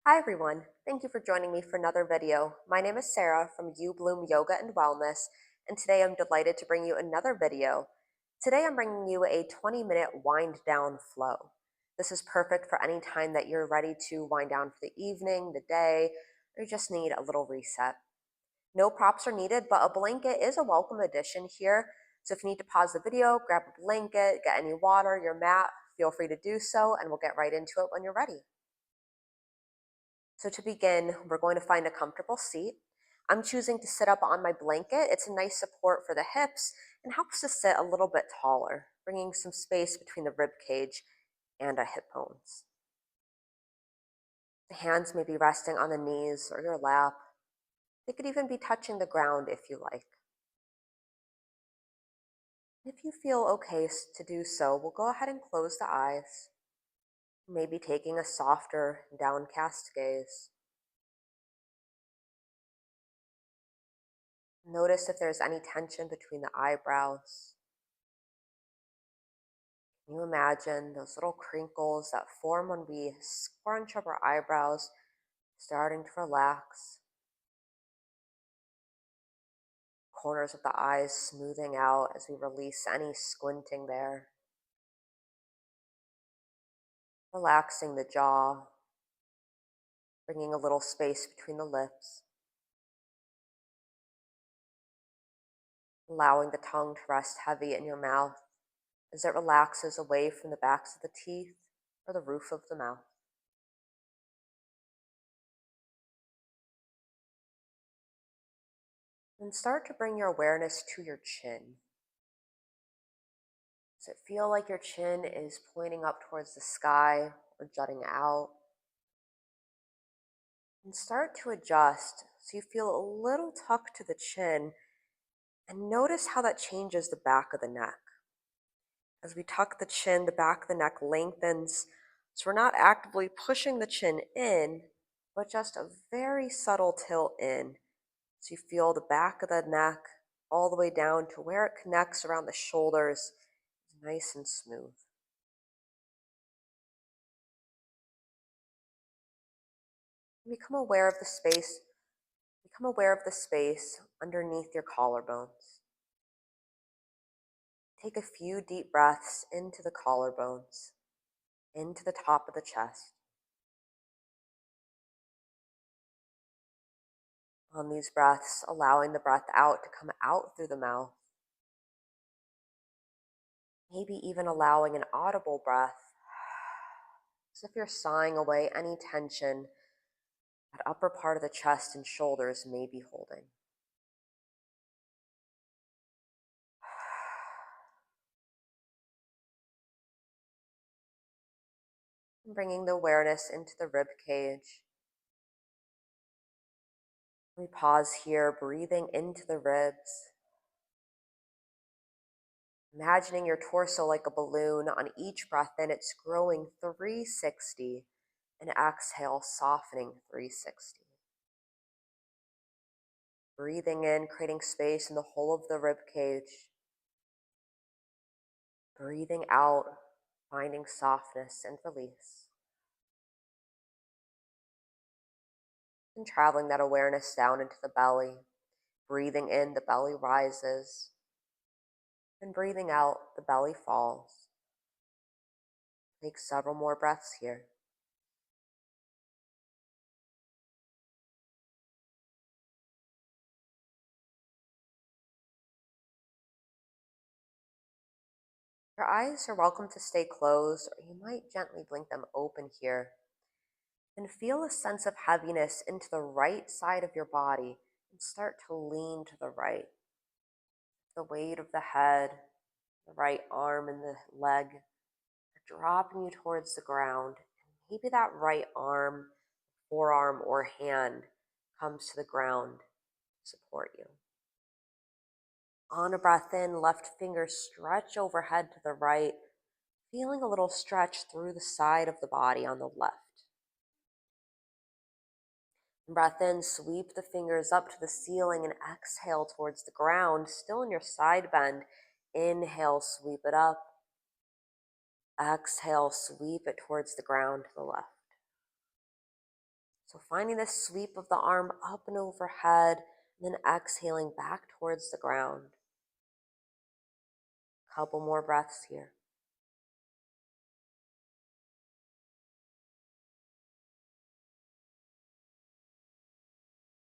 Hi everyone, thank you for joining me for another video. My name is Sarah from YouBloom Yoga and Wellness, and today I'm delighted to bring you another video. Today I'm bringing you a 20-minute wind down flow. This is perfect for any time that you're ready to wind down for the evening, the day, or you just need a little reset. No props are needed, but a blanket is a welcome addition here. So if you need to pause the video, grab a blanket, get any water, your mat, feel free to do so, and we'll get right into it when you're ready. So to begin, we're going to find a comfortable seat. I'm choosing to sit up on my blanket. It's a nice support for the hips and helps to sit a little bit taller, bringing some space between the rib cage and our hip bones. The hands may be resting on the knees or your lap. They could even be touching the ground if you like. If you feel okay to do so, we'll go ahead and close the eyes, maybe taking a softer, downcast gaze. Notice if there's any tension between the eyebrows. Can you imagine those little crinkles that form when we scrunch up our eyebrows, starting to relax? Corners of the eyes smoothing out as we release any squinting there. Relaxing the jaw, bringing a little space between the lips. Allowing the tongue to rest heavy in your mouth as it relaxes away from the backs of the teeth or the roof of the mouth. And start to bring your awareness to your chin. Does it feel like your chin is pointing up towards the sky or jutting out? And start to adjust so you feel a little tuck to the chin, and notice how that changes the back of the neck. As we tuck the chin, the back of the neck lengthens, so we're not actively pushing the chin in, but just a very subtle tilt in. So you feel the back of the neck all the way down to where it connects around the shoulders, nice and smooth. Become aware of the space. Become aware of the space underneath your collarbones. Take a few deep breaths into the collarbones, into the top of the chest. On these breaths, allowing the breath out to come out through the mouth. Maybe even allowing an audible breath, as if you're sighing away any tension that upper part of the chest and shoulders may be holding. And bringing the awareness into the rib cage. We pause here, breathing into the ribs. Imagining your torso like a balloon. On each breath in, it's growing 360, and exhale, softening 360. Breathing in, creating space in the whole of the rib cage. Breathing out, finding softness and release. And traveling that awareness down into the belly. Breathing in, the belly rises. And breathing out, the belly falls. Take several more breaths here. Your eyes are welcome to stay closed, or you might gently blink them open here. And feel a sense of heaviness into the right side of your body and start to lean to the right. The weight of the head, the right arm and the leg are dropping you towards the ground. And maybe that right arm, forearm, or hand comes to the ground to support you. On a breath in, left finger stretch overhead to the right, feeling a little stretch through the side of the body on the left. Breath in, sweep the fingers up to the ceiling and exhale towards the ground, still in your side bend. Inhale, sweep it up. Exhale, sweep it towards the ground to the left. So finding this sweep of the arm up and overhead, and then exhaling back towards the ground. Couple more breaths here.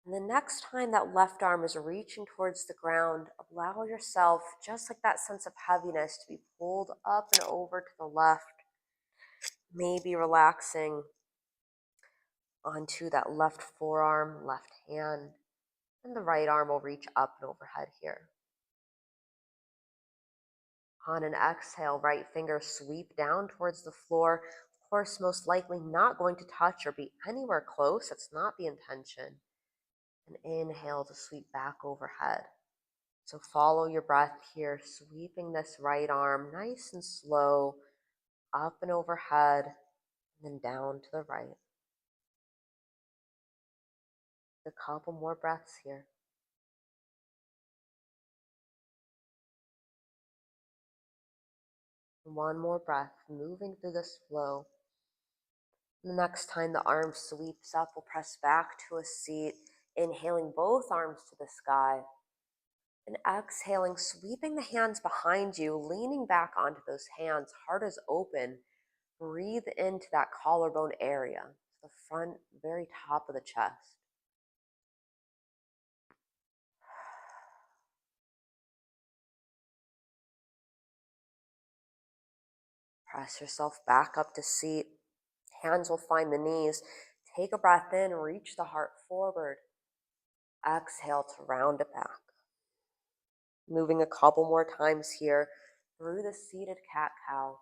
And the next time that left arm is reaching towards the ground, allow yourself, just like that sense of heaviness, to be pulled up and over to the left, maybe relaxing onto that left forearm, left hand, and the right arm will reach up and overhead here. On an exhale, right finger sweep down towards the floor. Of course, most likely not going to touch or be anywhere close. That's not the intention. And inhale to sweep back overhead. So follow your breath here, sweeping this right arm nice and slow up and overhead, and then down to the right. A couple more breaths here. One more breath, moving through this flow. The next time the arm sweeps up, we'll press back to a seat, inhaling both arms to the sky, and exhaling, sweeping the hands behind you, leaning back onto those hands, heart is open. Breathe into that collarbone area, the front, very top of the chest. Press yourself back up to seat. Hands will find the knees. Take a breath in, reach the heart forward. Exhale to round it back. Moving a couple more times here through the seated cat-cow.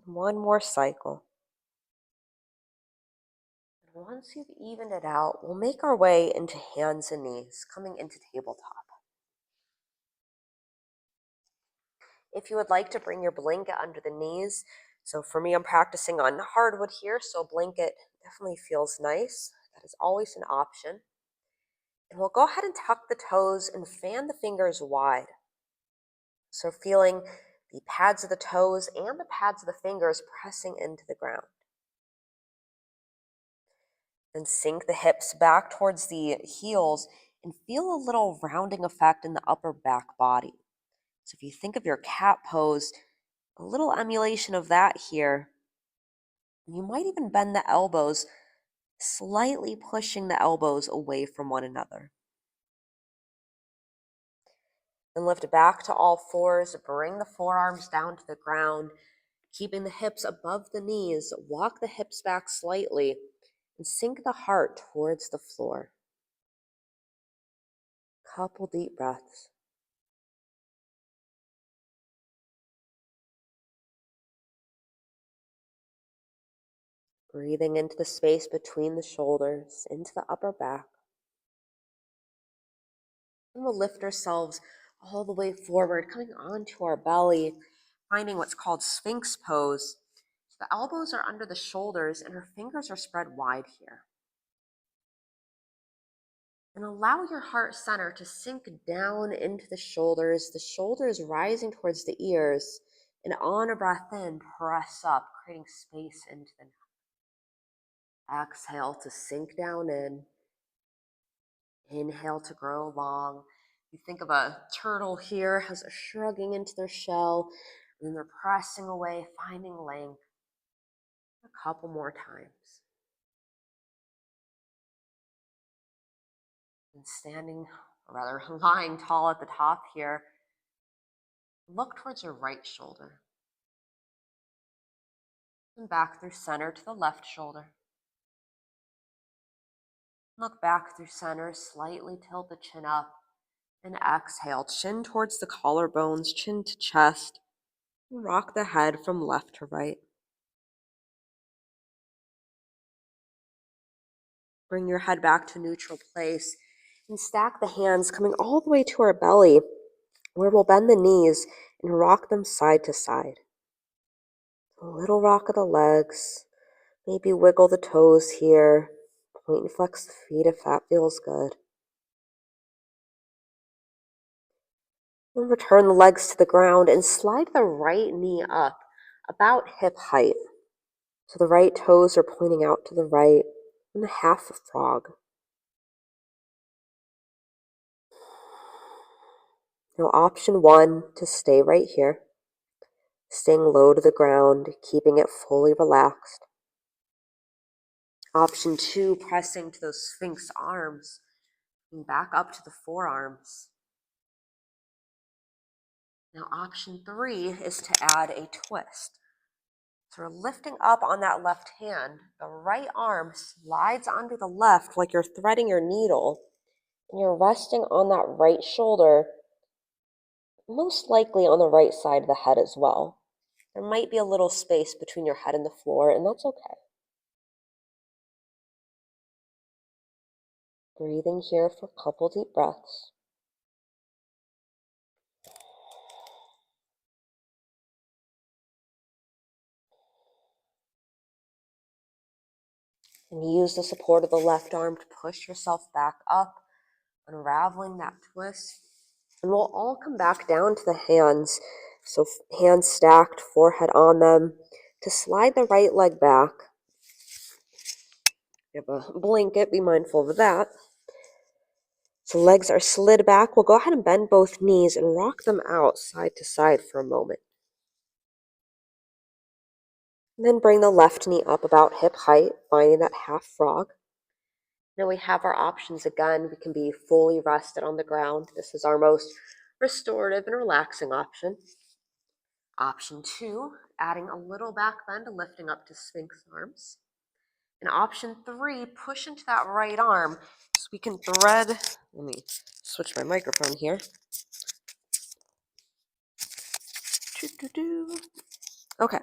One more cycle. And once you've evened it out, we'll make our way into hands and knees, coming into tabletop. If you would like to bring your blanket under the knees, so for me, I'm practicing on hardwood here, so a blanket definitely feels nice. That is always an option. And we'll go ahead and tuck the toes and fan the fingers wide. So feeling the pads of the toes and the pads of the fingers pressing into the ground. Then sink the hips back towards the heels and feel a little rounding effect in the upper back body. So if you think of your cat pose, a little emulation of that here. You might even bend the elbows, slightly pushing the elbows away from one another. Then lift back to all fours, bring the forearms down to the ground, keeping the hips above the knees. Walk the hips back slightly and sink the heart towards the floor. Couple deep breaths. Breathing into the space between the shoulders, into the upper back. And we'll lift ourselves all the way forward, coming onto our belly, finding what's called Sphinx pose. So the elbows are under the shoulders and our fingers are spread wide here. And allow your heart center to sink down into the shoulders rising towards the ears. And on a breath in, press up, creating space into the neck. Exhale to sink down in. Inhale to grow long. You think of a turtle here as they're shrugging into their shell, and then they're pressing away, finding length. A couple more times. And standing, or rather lying tall at the top here, look towards your right shoulder. And back through center to the left shoulder. Look back through center, slightly tilt the chin up, and exhale, chin towards the collarbones, chin to chest. And rock the head from left to right. Bring your head back to neutral place and stack the hands coming all the way to our belly, where we'll bend the knees and rock them side to side. A little rock of the legs, maybe wiggle the toes here, point and flex the feet if that feels good. And return the legs to the ground and slide the right knee up about hip height. So the right toes are pointing out to the right in a half frog. Now, option one, to stay right here, staying low to the ground, keeping it fully relaxed. Option two, pressing to those Sphinx arms and back up to the forearms. Now, option three is to add a twist. So we're lifting up on that left hand. The right arm slides onto the left like you're threading your needle, and you're resting on that right shoulder, most likely on the right side of the head as well. There might be a little space between your head and the floor, and that's okay. Breathing here for a couple deep breaths. And use the support of the left arm to push yourself back up, unraveling that twist. And we'll all come back down to the hands. So hands stacked, forehead on them, to slide the right leg back. You have a blanket, be mindful of that. So legs are slid back. We'll go ahead and bend both knees and rock them out side to side for a moment. And then bring the left knee up about hip height, finding that half frog. Now we have our options again. We can be fully rested on the ground. This is our most restorative and relaxing option. Option two, adding a little back bend, lifting up to Sphinx arms. And option three, push into that right arm so we can thread. Let me switch my microphone here. Okay,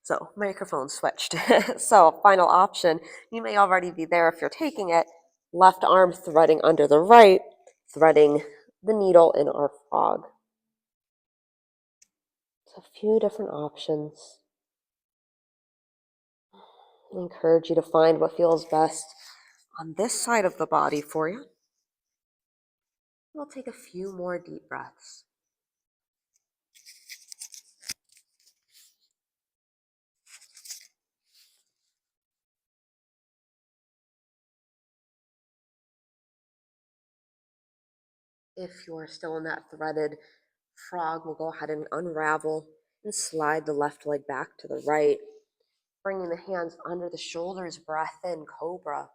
so microphone switched. So final option, you may already be there if you're taking it. Left arm threading under the right, threading the needle in our frog. So a few different options. I encourage you to find what feels best on this side of the body for you. We'll take a few more deep breaths. If you're still in that threaded frog, we'll go ahead and unravel and slide the left leg back to the right, bringing the hands under the shoulders, breath in, cobra.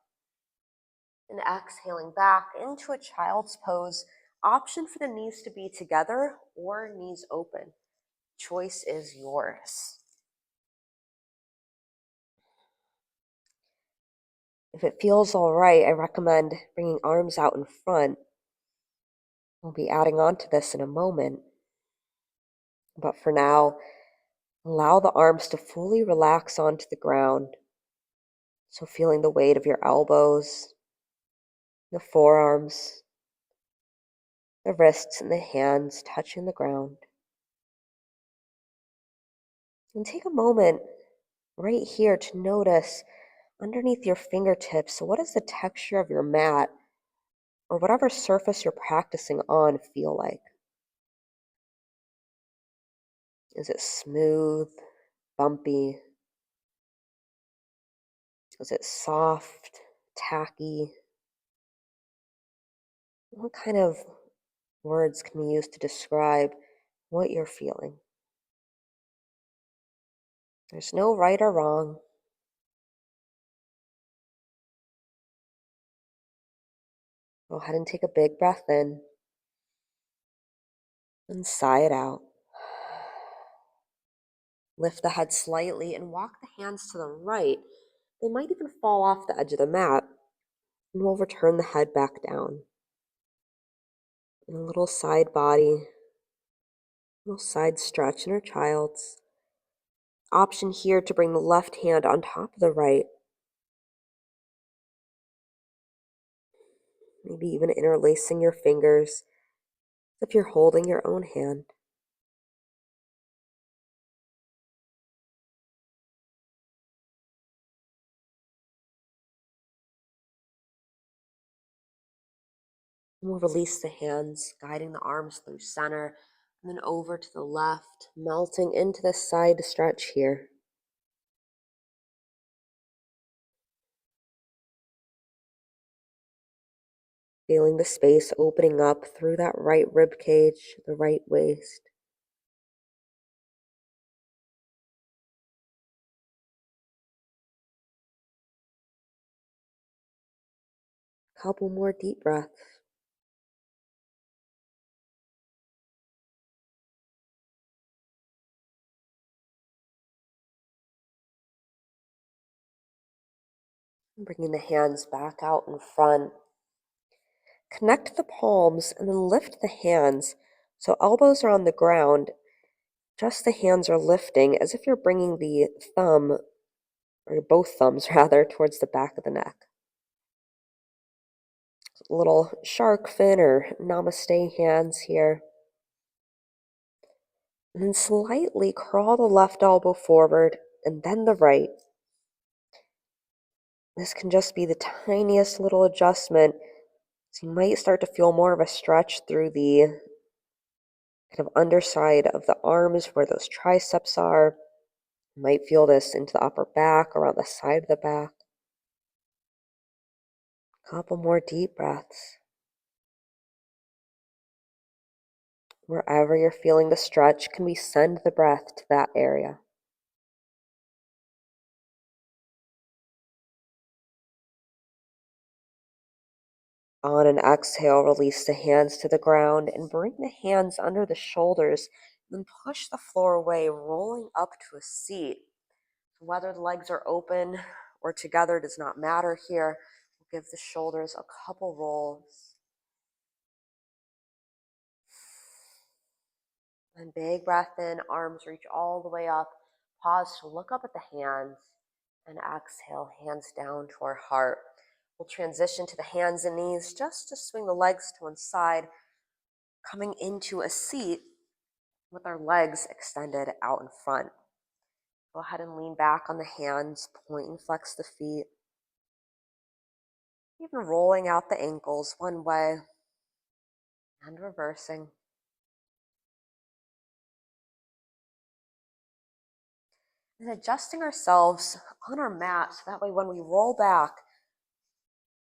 And exhaling back into a child's pose. Option for the knees to be together or knees open. Choice is yours. If it feels all right, I recommend bringing arms out in front. We'll be adding on to this in a moment. But for now, allow the arms to fully relax onto the ground. So feeling the weight of your elbows, the forearms, the wrists, and the hands touching the ground. And take a moment right here to notice underneath your fingertips, what does the texture of your mat or whatever surface you're practicing on feel like? Is it smooth, bumpy? Is it soft, tacky? What kind of words can we use to describe what you're feeling? There's no right or wrong. Go ahead and take a big breath in and sigh it out. Lift the head slightly and walk the hands to the right. They might even fall off the edge of the mat. And we'll return the head back down. And a little side body, a little side stretch in our child's. Option here to bring the left hand on top of the right. Maybe even interlacing your fingers as if you're holding your own hand. And we'll release the hands, guiding the arms through center and then over to the left, melting into the side stretch here. Feeling the space opening up through that right rib cage, the right waist. Couple more deep breaths. Bringing the hands back out in front. Connect the palms and then lift the hands so elbows are on the ground. Just the hands are lifting as if you're bringing the thumb, or both thumbs rather, towards the back of the neck. A little shark fin or namaste hands here. And then slightly crawl the left elbow forward and then the right. This can just be the tiniest little adjustment. So you might start to feel more of a stretch through the kind of underside of the arms where those triceps are. You might feel this into the upper back, around the side of the back. Couple more deep breaths. Wherever you're feeling the stretch, can we send the breath to that area? On an exhale, release the hands to the ground and bring the hands under the shoulders. Then push the floor away, rolling up to a seat. Whether the legs are open or together does not matter here. We'll give the shoulders a couple rolls. And big breath in, arms reach all the way up. Pause to look up at the hands and exhale, hands down to our heart. We'll transition to the hands and knees just to swing the legs to one side, coming into a seat with our legs extended out in front. Go ahead and lean back on the hands, point and flex the feet. Even rolling out the ankles one way and reversing. And adjusting ourselves on our mat so that way when we roll back,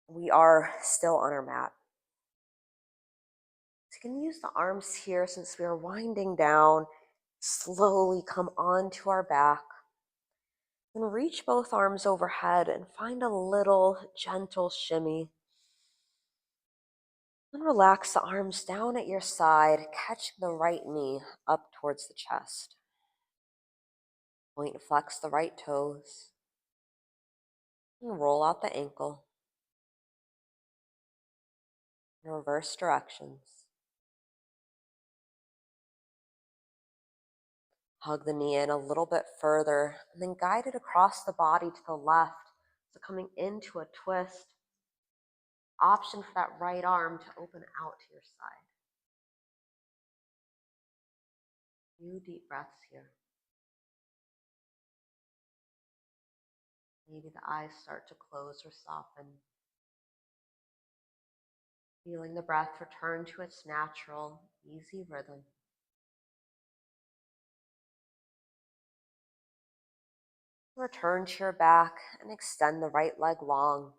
we are still on our mat. So you can use the arms here since we are winding down. Slowly come onto our back. And reach both arms overhead and find a little gentle shimmy. And relax the arms down at your side, catching the right knee up towards the chest. Point and flex the right toes. And roll out the ankle. In reverse directions. Hug the knee in a little bit further and then guide it across the body to the left. So coming into a twist. Option for that right arm to open out to your side. Few deep breaths here. Maybe the eyes start to close or soften. Feeling the breath return to its natural, easy rhythm. Return to your back and extend the right leg long.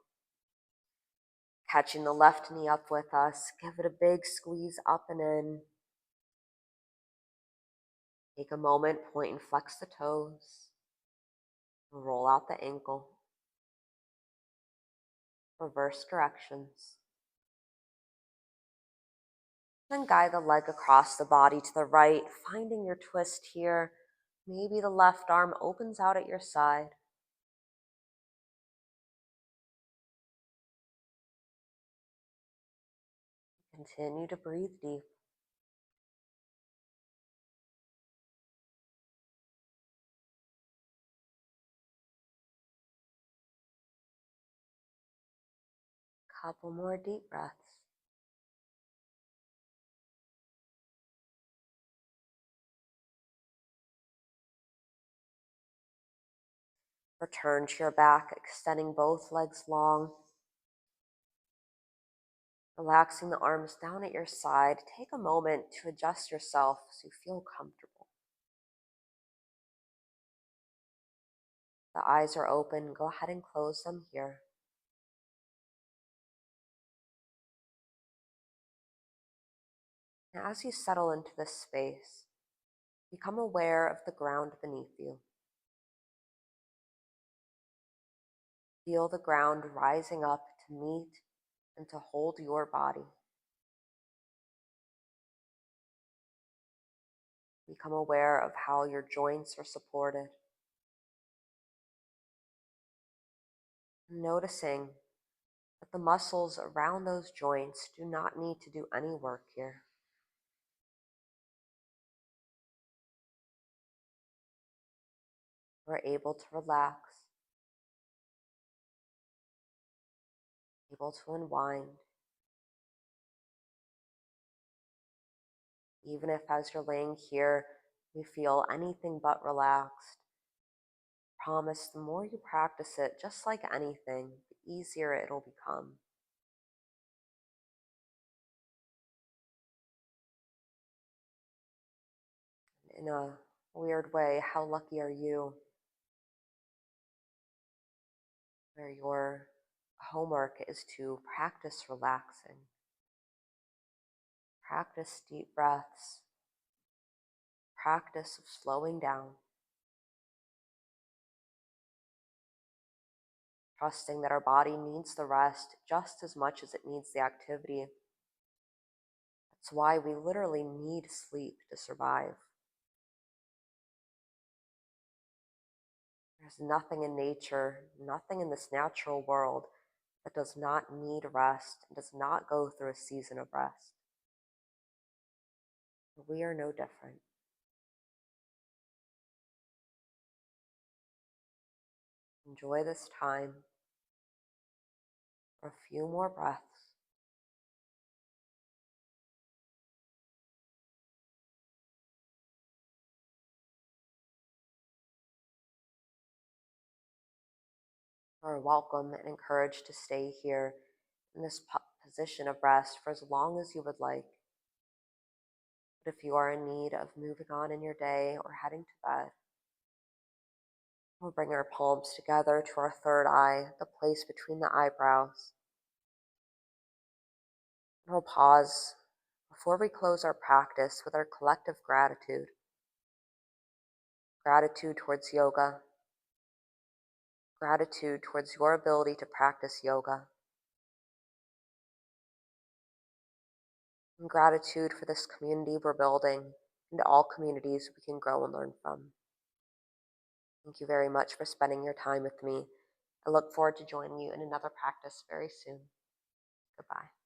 Catching the left knee up with us, give it a big squeeze up and in. Take a moment, point and flex the toes. Roll out the ankle. Reverse directions. Then guide the leg across the body to the right, finding your twist here. Maybe the left arm opens out at your side. Continue to breathe deep. Couple more deep breaths. Return to your back, extending both legs long. Relaxing the arms down at your side, take a moment to adjust yourself so you feel comfortable. The eyes are open, go ahead and close them here. And as you settle into this space, become aware of the ground beneath you. Feel the ground rising up to meet and to hold your body. Become aware of how your joints are supported. Noticing that the muscles around those joints do not need to do any work here. We're able to relax, able to unwind, even if as you're laying here, you feel anything but relaxed. Promise the more you practice it, just like anything, the easier it'll become. In a weird way, how lucky are you where your homework is to practice relaxing, practice deep breaths, practice of slowing down, trusting that our body needs the rest just as much as it needs the activity. That's why we literally need sleep to survive. There's nothing in nature, nothing in this natural world that does not need rest and does not go through a season of rest. We are no different. Enjoy this time for a few more breaths. You are welcome and encouraged to stay here in this position of rest for as long as you would like. But if you are in need of moving on in your day or heading to bed, we'll bring our palms together to our third eye, the place between the eyebrows. And we'll pause before we close our practice with our collective gratitude. Gratitude towards yoga, gratitude towards your ability to practice yoga, and gratitude for this community we're building and all communities we can grow and learn from. Thank you very much for spending your time with me. I look forward to joining you in another practice very soon. Goodbye.